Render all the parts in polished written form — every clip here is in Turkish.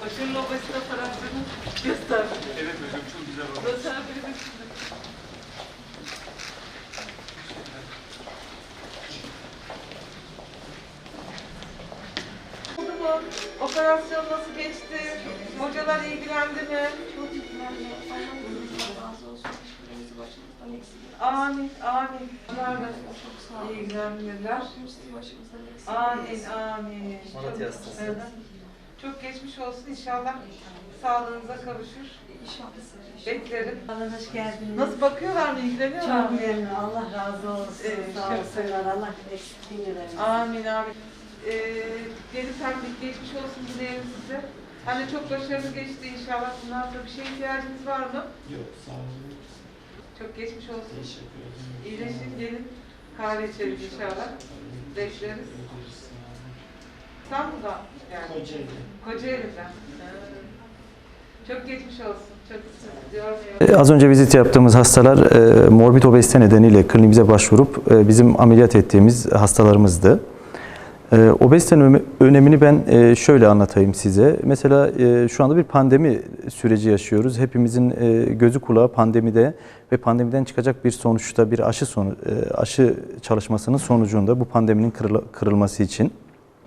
Başının obezite fotoğraflarını göster. Evet hocam çok güzel oldu. Göster biri de şimdi. Oldu mu? Operasyon nasıl geçti? Hocalar ilgilendi mi? Çok ilgilendi. Allah razı olsun. Hiçbirimizi başımızdan eksik etmesin. Amin, amin. Onlar da Çok sağ olun. ilgilendiler. Rabbimiz başımızdan eksik Amin, etmesin. amin. Malatya hastası. Evet. Çok geçmiş olsun inşallah. Sağlığınıza kavuşur. İnşallah size. Beklerim. Allah hoş geldiniz. Nasıl bakıyorlar mı? İlgileniyorlar Çok mı? memnun. Allah razı olsun. Evet, Sağ çok olsunlar. Allah eksikliğini vermesin. Amin, amin. Gelirken bir geçmiş olsun dileyelim size. Hani çok başarılı geçti inşallah. Bundan sonra bir şeye ihtiyacınız var mı? Yok sağ olun. Çok geçmiş olsun. Teşekkür ederim. İyileşin, gelin. Kahve içeriz inşallah. Bekleriz. İstanbul'dan yani. Kocaeli. Kocaeli'den. Çok geçmiş olsun. Çok diyorum. Az önce vizit yaptığımız hastalar morbid obezite nedeniyle kliniğimize başvurup bizim ameliyat ettiğimiz hastalarımızdı. Obezitenin önemini ben şöyle anlatayım size. Mesela şu anda bir pandemi süreci yaşıyoruz. Hepimizin gözü kulağı pandemide ve pandemiden çıkacak bir sonuçta bir aşı çalışmasının sonucunda bu pandeminin kırılması için.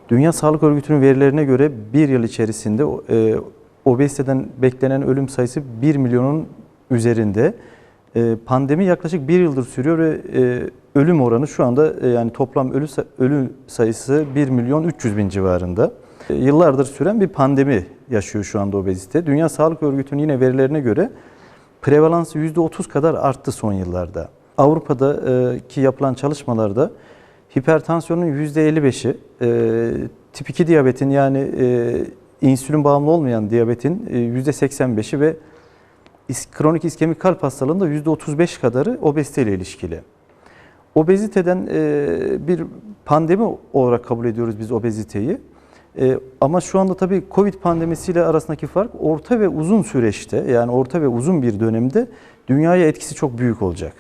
Dünya Sağlık Örgütü'nün verilerine göre bir yıl içerisinde obeziteden beklenen ölüm sayısı 1 milyonun üzerinde. Pandemi yaklaşık bir yıldır sürüyor ve ölüm oranı şu anda yani toplam ölü sayısı 1 milyon 300 bin civarında. Yıllardır süren bir pandemi yaşıyor şu anda obezite. Dünya Sağlık Örgütü'nün yine verilerine göre prevalansı %30 kadar arttı son yıllarda. Avrupa'daki yapılan çalışmalarda hipertansiyonun %55'i, tip 2 diyabetin yani insülin bağımlı olmayan diyabetin %85'i ve kronik iskemik kalp hastalığında %35 kadarı obezite ile ilişkili. Obeziteden bir pandemi olarak kabul ediyoruz biz obeziteyi. Ama şu anda tabii Covid pandemisiyle arasındaki fark orta ve uzun süreçte yani orta ve uzun bir dönemde dünyaya etkisi çok büyük olacak.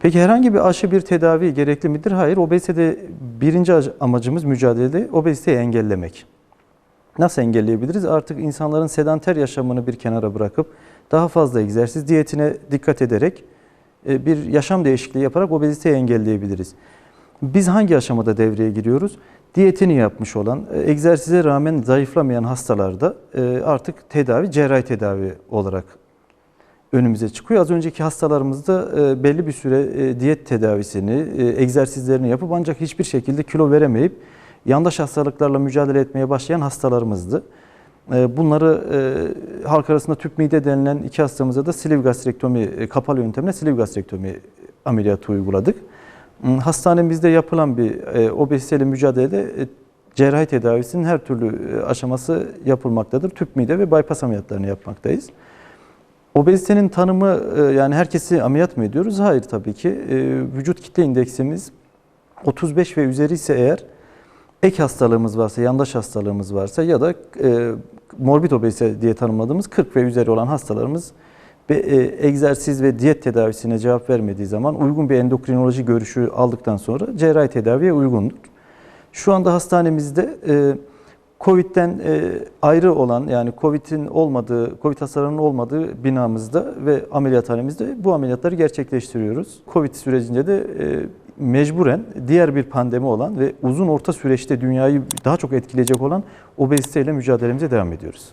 Peki herhangi bir aşı, bir tedavi gerekli midir? Hayır. Obezitede birinci amacımız mücadelede obeziteyi engellemek. Nasıl engelleyebiliriz? Artık insanların sedanter yaşamını bir kenara bırakıp daha fazla egzersiz, diyetine dikkat ederek bir yaşam değişikliği yaparak obeziteyi engelleyebiliriz. Biz hangi aşamada devreye giriyoruz? Diyetini yapmış olan, egzersize rağmen zayıflamayan hastalarda artık tedavi, cerrahi tedavi olarak önümüze çıkıyor. Az önceki hastalarımızda belli bir süre diyet tedavisini, egzersizlerini yapıp ancak hiçbir şekilde kilo veremeyip yandaş hastalıklarla mücadele etmeye başlayan hastalarımızdı. Bunları halk arasında tüp mide denilen iki hastamıza da sleeve gastrektomi, kapalı yöntemle sleeve gastrektomi ameliyatı uyguladık. Hastanemizde yapılan bir obeziteyle mücadelede cerrahi tedavisinin her türlü aşaması yapılmaktadır. Tüp mide ve bypass ameliyatlarını yapmaktayız. Obezitenin tanımı yani herkesi ameliyat mı ediyoruz? Hayır tabii ki. Vücut kitle indeksimiz 35 ve üzeri ise eğer ek hastalığımız varsa, yandaş hastalığımız varsa ya da morbid obezite diye tanımladığımız 40 ve üzeri olan hastalarımız egzersiz ve diyet tedavisine cevap vermediği zaman uygun bir endokrinoloji görüşü aldıktan sonra cerrahi tedaviye uygundur. Şu anda hastanemizde Covid'den ayrı olan yani Covid hastalarının olmadığı binamızda ve ameliyathanemizde bu ameliyatları gerçekleştiriyoruz. Covid sürecinde de mecburen diğer bir pandemi olan ve uzun orta süreçte dünyayı daha çok etkileyecek olan obeziteyle mücadelemize devam ediyoruz.